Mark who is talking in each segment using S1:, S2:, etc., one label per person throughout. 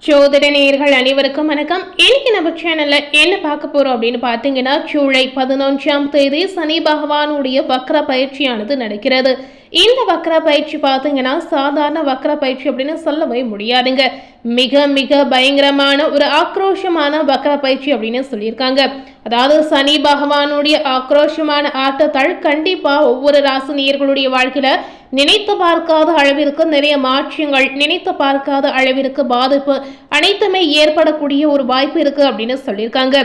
S1: ஜோதிட நேயர்கள் அனைவருக்கும் வணக்கம். இன்னைக்கு நம்ம சேனல்ல என்ன பார்க்க போறோம் அப்படின்னு பார்த்தீங்கன்னா, ஜூலை 11ஆம் தேதி சனி பகவானுடைய வக்ர பயிற்சியானது நடக்கிறது. இந்த வக்ர பயிற்சி பார்த்தீங்கன்னா சாதாரண வக்ர பயிற்சி அப்படின்னு சொல்லவே முடியாதுங்க. மிக மிக பயங்கரமான ஒரு ஆக்ரோஷமான வக்ர பயிற்சி அப்படின்னு சொல்லியிருக்காங்க. அதாவது சனி பகவானுடைய ஆக்ரோஷமான ஆட்டத்தால் கண்டிப்பா ஒவ்வொரு ராசி நேயர்களுடைய வாழ்க்கையில நினைத்து பார்க்காத அளவிற்கு நிறைய மாற்றங்கள், நினைத்து பார்க்காத அளவிற்கு பாதிப்பு அனைத்துமே ஏற்படக்கூடிய ஒரு வாய்ப்பு இருக்கு அப்படின்னு சொல்லியிருக்காங்க.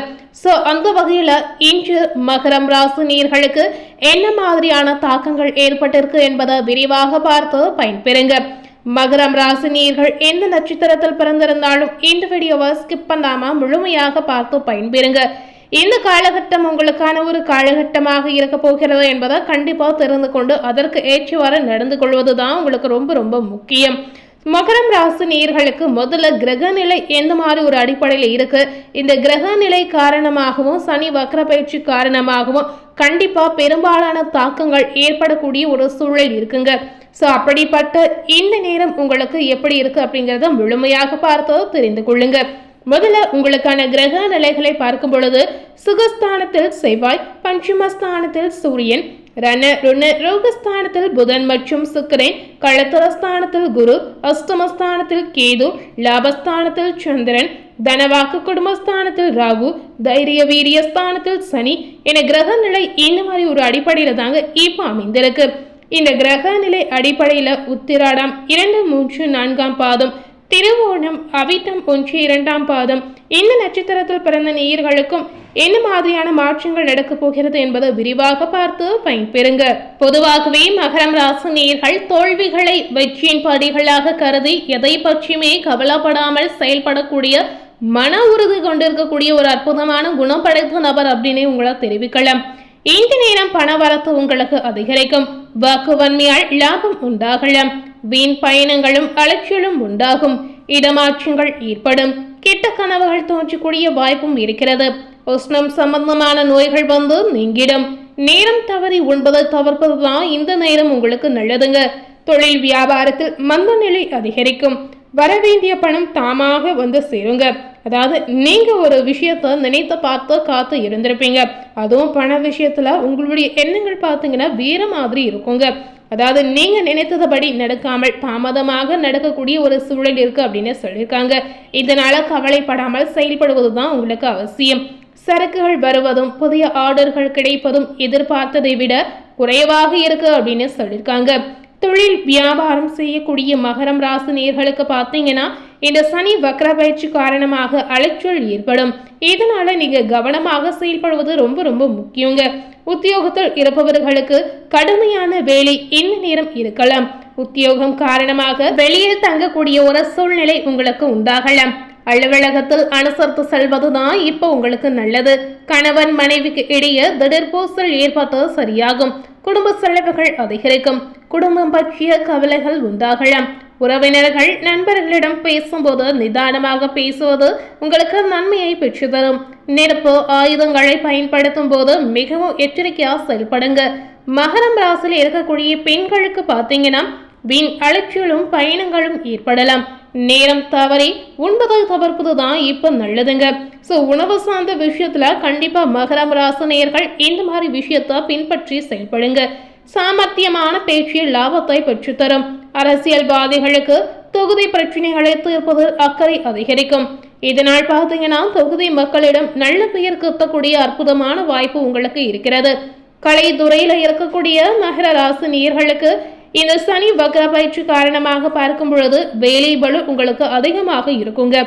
S1: ஸோ அந்த வகையில இன்று மகரம் ராசி நேயர்களுக்கு என்ன மாதிரியான தாக்கங்கள் ஏற்பட்டிருக்கு என்பதை விரிவாக பார்த்து பயன்பெறுங்க. மகரம் ராசி நேயர்கள் எந்த நட்சத்திரத்தில் பிறந்திருந்தாலும் இந்த வீடியோவை ஸ்கிப் பண்ணாம முழுமையாக பார்த்து பயன்பெறுங்க. இந்த காலகட்டம் உங்களுக்கான ஒரு காலகட்டமாக இருக்க போகிறது என்பதை கண்டிப்பா தெரிந்து கொண்டு அதற்கு ஏற்றவாறு நடந்து கொள்வதுதான் உங்களுக்கு ரொம்ப ரொம்ப முக்கியம். மகரம் ராசி நேயர்களுக்கு முதல்ல கிரக நிலை எந்த மாதிரி ஒரு அடிப்படையில் இருக்கு, இந்த கிரக நிலை காரணமாகவும் சனி வக்ர பயிற்சி காரணமாகவும் கண்டிப்பா பெரும்பாலான தாக்கங்கள் ஏற்படக்கூடிய ஒரு சூழல் இருக்குங்க. ஸோ அப்படிப்பட்ட இந்த நேரம் உங்களுக்கு எப்படி இருக்கு அப்படிங்கிறத முழுமையாக பார்த்து தெரிந்து கொள்ளுங்க. முதல்ல உங்களுக்கான கிரக நிலைகளை பார்க்கும் பொழுது சுகஸ்தானத்தில் செவ்வாய், பஞ்சமஸ்தானத்தில் சூரியன், ரோகஸ்தானத்தில் புதன் மற்றும் சுக்கிரன், களத்திரஸ்தானத்தில் குரு, அஷ்டமஸ்தானத்தில் கேது, லாபஸ்தானத்தில் சந்திரன், தனவாக்கு குடும்பஸ்தானத்தில் ராகு, தைரிய வீரியஸ்தானத்தில் சனி என கிரக நிலை இந்த மாதிரி ஒரு அடிப்படையில தாங்க இப்ப அமைந்திருக்கு. இந்த கிரக நிலை அடிப்படையில உத்திராடம் 2, 3, 4ஆம் பாதம், திருவோணம், அவிட்டம் 1, 2ஆம் பாதம் இந்த நட்சத்திரத்தில் பிறந்த நேயர்களுக்கும் என்ன மாதிரியான மாற்றங்கள் நடக்க போகிறது என்பதை விரிவாக பார்த்து பயன்பெறுங்க. பொதுவாகவே மகரம் ராசி நேயர்கள் தோல்விகளை வெற்றியின் படிகளாக கருதி எதை பற்றியுமே கவலைப்படாமல் செயல்படக்கூடிய மன உறுதி கொண்டிருக்கக்கூடிய ஒரு அற்புதமான குணம் படைத்த நபர் அப்படின்னு உங்களை தெரிவிக்கலாம். இந்த நேரம் பண வரத்து உங்களுக்கு அதிகரிக்கும். வாக்கு வன்மையால் லாபம் உண்டாகலாம். வீண் பயணங்களும் அலைச்சலும் உண்டாகும். இடமாற்றங்கள் ஏற்படும். கெட்ட கனவுகள் தோன்றக்கூடிய வாய்ப்பும் இருக்கிறது. உஷ்ணம் சம்பந்தமான நோய்கள் வந்து நீங்கிடும். நேரம் தவறி உண்பதை தவிர்ப்பதுதான் இந்த நேரம் உங்களுக்கு நல்லதுங்க. தொழில் வியாபாரத்தில் மந்த நிலை அதிகரிக்கும். வரவேண்டிய பணம் தாமாக வந்து சேருங்க. அதாவது நீங்க ஒரு விஷயத்த நினைத்து பார்த்து காத்து இருந்திருப்பீங்க. அதுவும் பண விஷயத்துல உங்களுடைய எண்ணங்கள் பார்த்தீங்கன்னா வேற மாதிரி இருக்குங்க. அதாவது நீங்க நினைத்தபடி நடக்காமல் தாமதமாக நடக்கக்கூடிய ஒரு சூழல் இருக்கு அப்படின்னு சொல்லியிருக்காங்க. இதனால கவலைப்படாமல் செயல்படுவதுதான் உங்களுக்கு அவசியம். சரக்குகள் வருவதும் புதிய ஆர்டர்கள் கிடைப்பதும் எதிர்பார்த்ததை விட குறைவாக இருக்கு அப்படின்னு சொல்லியிருக்காங்க. தொழில் வியாபாரம் செய்யக்கூடிய மகரம் ராசி நேயர்களுக்கு பார்த்தீங்கன்னா இந்த சனி வக்ர பயிற்சி காரணமாக அலைச்சல் ஏற்படும். இதனால நீங்க கவனமாக செயல்படுவது ரொம்ப ரொம்ப முக்கியங்க. உத்தியோகத்தில் இருப்பவர்களுக்கு கடுமையான வேலை இந்த நேரம் இருக்கலாம். உத்தியோகம் காரணமாக வெளியில் தங்கக்கூடிய ஒரு சூழ்நிலை உங்களுக்கு உண்டாகலாம். அலுவலகத்தில் அனுசரித்து செல்வதுதான் இப்போ உங்களுக்கு நல்லது. கணவன் மனைவிக்கு இடையே திடீர் பூசல் ஏற்பட்டு சரியாகும். குடும்ப செலவுகள் அதிகரிக்கும். குடும்பம் பற்றிய கவலைகள் உண்டாகலாம். உறவினர்கள் நண்பர்களிடம் பேசும்போது நிதானமாக பேசுவது உங்களுக்கு நன்மையை பெற்று தரும். நெருப்பு ஆயுதங்களை பயன்படுத்தும் போது மிகவும் எச்சரிக்கையா செயல்படுங்க. மகரம் ராசியில் இருக்கக்கூடிய பெண்களுக்கு பார்த்தீங்கன்னா வீண் அலைச்சலும் பயணங்களும் ஏற்படலாம். நேரம் தவறி உண்பதை தவிர்ப்பதுதான் இப்ப நல்லதுங்க. ஸோ உணவு சார்ந்த விஷயத்துல கண்டிப்பா மகரம் ராசி நேயர்கள் இந்த மாதிரி விஷயத்த பின்பற்றி செயல்படுங்க. சாமர்த்தியமான பேச்சில் லாபத்தை பெற்றுத்தரும். அரசியல்வாதிகளுக்கு தொகுதி பிரச்சனைகளை தீர்ப்பதில் அக்கறை அதிகரிக்கும். இதனால் பார்த்தீங்கன்னா தொகுதி மக்களிடம் நல்ல பெயர் கத்தக்கூடிய அற்புதமான வாய்ப்பு உங்களுக்கு இருக்கிறது. கலைத்துறையில இருக்கக்கூடிய மகர ராசி நேயர்களுக்கு இந்த சனி வக்ர பயிற்சி காரணமாக பார்க்கும் பொழுது வேலை பளு உங்களுக்கு அதிகமாக இருக்குங்க.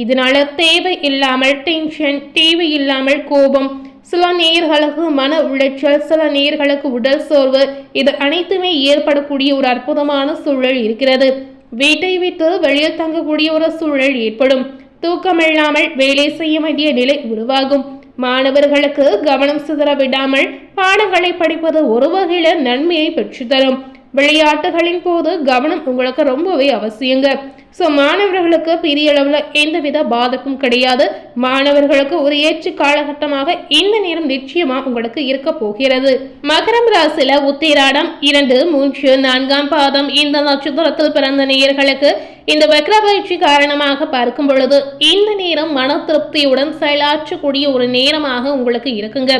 S1: இதனால தேவை இல்லாமல் டென்ஷன், தேவை இல்லாமல் கோபம், சில நேயர்களுக்கு மன உளைச்சல், சில நேயர்களுக்கு உடல் சோர்வு, இது அனைத்துமே ஏற்படக்கூடிய ஒரு அற்புதமான சூழல் இருக்கிறது. வீட்டை விட்டு வெளியில் தங்கக்கூடிய ஒரு சூழல் ஏற்படும். தூக்கமில்லாமல் வேலை செய்ய வேண்டிய நிலை உருவாகும். மாணவர்களுக்கு கவனம் சிதற விடாமல் பாடங்களை படிப்பது ஒரு வகையில நன்மையை பெற்றுத்தரும். விளையாட்டுகளின் போது கவனம் உங்களுக்கு ரொம்பவே அவசியங்க. மாணவர்களுக்கு பெரிய அளவுல எந்தவித பாதிப்பும் கிடையாது. மாணவர்களுக்கு ஒரு ஏற்ற காலகட்டமாக இந்த நேரம் நிச்சயமா உங்களுக்கு இருக்க போகிறது. மகரம் ராசியில உத்திராடம் 2, 3, 4ஆம் பாதம் இந்த நட்சத்திரத்தில் பிறந்த நேயர்களுக்கு இந்த வக்ர பயிற்சி காரணமாக பார்க்கும் பொழுது இந்த நேரம் மன திருப்தியுடன் செயலாற்றக்கூடிய ஒரு நேரமாக உங்களுக்கு இருக்குங்க.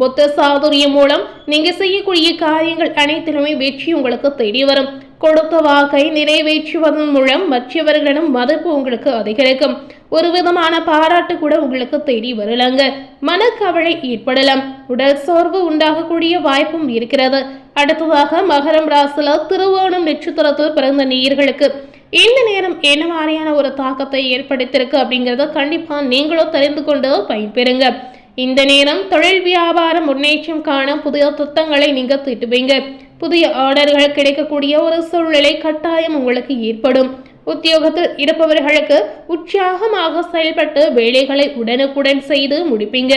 S1: புத்த சாதுரியம் மூலம் நீங்க செய்யக்கூடிய காரியங்கள் அனைத்திலுமே வெற்றி உங்களுக்கு தேடி வரும். கொடுத்த வாக்கை நிறைவேற்றுவதன் மூலம் மற்றவர்களிடம் மதிப்பு உங்களுக்கு அதிகரிக்கும். ஒரு விதமான பாராட்டு கூட உங்களுக்கு தேடி வரலாங்க. மனக்கவலை ஏற்படலாம். உடல் சோர்வு உண்டாகக்கூடிய வாய்ப்பும் இருக்கிறது. அடுத்ததாக மகரம் ராசில திருவோணம் நட்சத்திரத்தில் பிறந்த நேயர்களுக்கு இந்த நேரம் என்ன மாதிரியான ஒரு தாக்கத்தை ஏற்படுத்தியிருக்கு அப்படிங்கிறத கண்டிப்பா நீங்களும் தெரிந்து கொண்டு பயன்பெறுங்க. இந்த நேரம் தொழில் வியாபாரம் முன்னேற்றம் காண புதிய திட்டங்களை நீங்க தீட்டுவீங்க. புதிய ஆர்டர்கள் கிடைக்கக்கூடிய ஒரு சூழ்நிலை கட்டாயம் உங்களுக்கு ஏற்படும். உத்தியோகத்தில் இருப்பவர்களுக்கு உற்சாகமாக செயல்பட்டு வேலைகளை உடனுக்குடன் செய்து முடிப்பீங்க.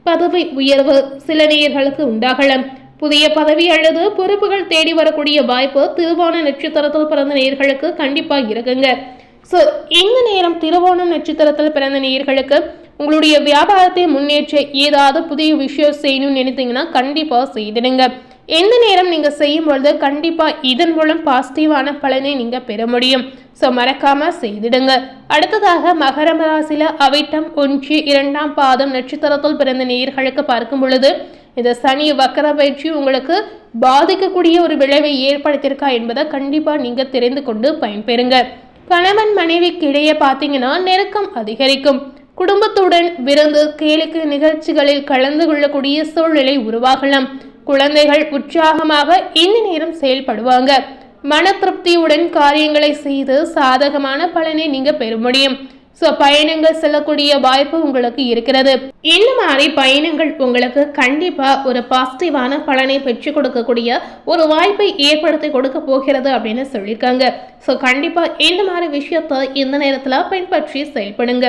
S1: பதவி உயர்வு சில நேயர்களுக்கு உண்டாகலாம். புதிய பதவி அல்லது பொறுப்புகள் தேடி வரக்கூடிய வாய்ப்பு திருவோண நட்சத்திரத்தில் பிறந்த நேயர்களுக்கு கண்டிப்பா இருக்குங்க. இந்த நேரம் திருவோணம் நட்சத்திரத்தில் பிறந்த நேயர்களுக்கு உங்களுடைய வியாபாரத்தை முன்னேற்ற ஏதாவது புதிய விஷயம் செய்யணும்னு நினைத்தீங்கன்னா கண்டிப்பா செய்திடுங்க. எந்த நேரம் நீங்க செய்யும் பொழுது கண்டிப்பா இதன் மூலம் பாசிட்டிவான பலனை நீங்க பெற முடியும். மறக்காம செய்திடுங்க. அடுத்ததாக மகரம் ராசியில அவிட்டம் 1, 2ஆம் பாதம் நட்சத்திரத்தில் பிறந்த நேயர்களுக்கு பார்க்கும் பொழுது இந்த சனி வக்கர பயிற்சி உங்களுக்கு பாதிக்கக்கூடிய ஒரு விளைவை ஏற்படுத்தியிருக்கா என்பதை கண்டிப்பா நீங்க தெரிந்து கொண்டு பயன்பெறுங்க. கணவன் மனைவிக்கு இடையே பார்த்தீங்கன்னா நெருக்கம் அதிகரிக்கும். குடும்பத்துடன் விருந்து கேளிக்கை நிகழ்ச்சிகளில் கலந்து கொள்ளக்கூடிய சூழ்நிலை உருவாகலாம். குழந்தைகள் உற்சாகமாக இந்த நேரம் செயல்படுவாங்க. மன திருப்தியுடன் காரியங்களை செய்து சாதகமான பலனை நீங்க பெற முடியும். பயணங்கள் செல்லக்கூடிய வாய்ப்பு உங்களுக்கு இருக்கிறது. இந்த மாதிரி பயணங்கள் உங்களுக்கு கண்டிப்பா ஒரு பாசிட்டிவான பலனை பெற்றுக் கொடுக்கக்கூடிய ஒரு வாய்ப்பை ஏற்படுத்தி கொடுக்க போகிறது அப்படின்னு சொல்லியிருக்காங்க. கண்டிப்பா இந்த மாதிரி விஷயத்தை இந்த நேரத்துல பின்பற்றி செயல்படுங்க.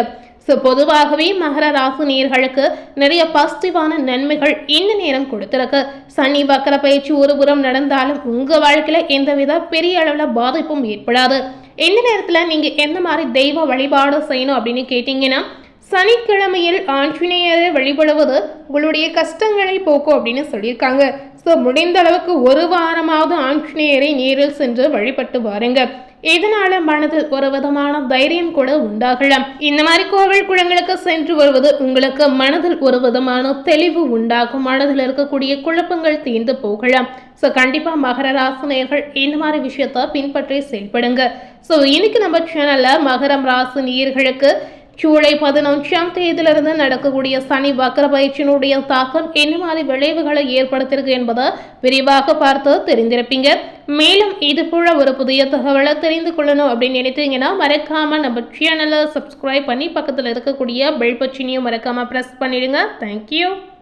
S1: பொதுவாகவே மகர ராசி நேயர்களுக்கு நிறைய பாசிட்டிவான நன்மைகள் இந்த நேரம் கொடுத்திருக்கு. சனி வக்கர பயிற்சி ஒருபுறம் நடந்தாலும் உங்க வாழ்க்கையில எந்தவித பெரிய அளவுல பாதிப்பும் ஏற்படாது. இந்த நேரத்துல நீங்க எந்த மாதிரி தெய்வ வழிபாடு செய்யணும் அப்படின்னு கேட்டீங்கன்னா சனிக்கிழமையில் ஆஞ்சநேயரை வழிபடுவது உங்களுடைய கஷ்டங்களை போக்கும் அப்படின்னு சொல்லியிருக்காங்க. முடிந்த அளவுக்கு ஒரு வாரமாவது ஆஞ்சநேயரை நேரில் சென்று வழிபட்டு வாருங்க. இதனால மனதில் ஒரு விதமான தைரியம் கூட உண்டாகலாம். இந்த மாதிரி கோவில் குளங்களுக்கு சென்று வருவது உங்களுக்கு மனதில் ஒரு விதமான தெளிவு உண்டாகும். மனதில் இருக்கக்கூடிய குழப்பங்கள் தீர்ந்து போகலாம். கண்டிப்பா மகர ராசினியர்கள் இந்த மாதிரி விஷயத்த பின்பற்றி செயல்படுங்க. இன்னைக்கு நம்ம சேனல்ல மகரம் ராசி நேயர்களுக்கு ஜூலை 11ஆம் தேதியிலிருந்து நடக்கக்கூடிய சனி வக்கர பயிற்சியினுடைய தாக்கம் என்ன மாதிரி விளைவுகளை ஏற்படுத்தியிருக்கு என்பதை விரிவாக பார்த்து தெரிந்திருப்பீங்க. மேலும் இது போல ஒரு புதிய தகவலை தெரிந்து கொள்ளணும் அப்படின்னு நினைத்தீங்கன்னா மறக்காம நம்ம சேனலை சப்ஸ்கிரைப் பண்ணி பக்கத்தில் இருக்கக்கூடிய பெல் பட்டனையும் மறக்காம பிரஸ் பண்ணிடுங்க. தேங்க்யூ.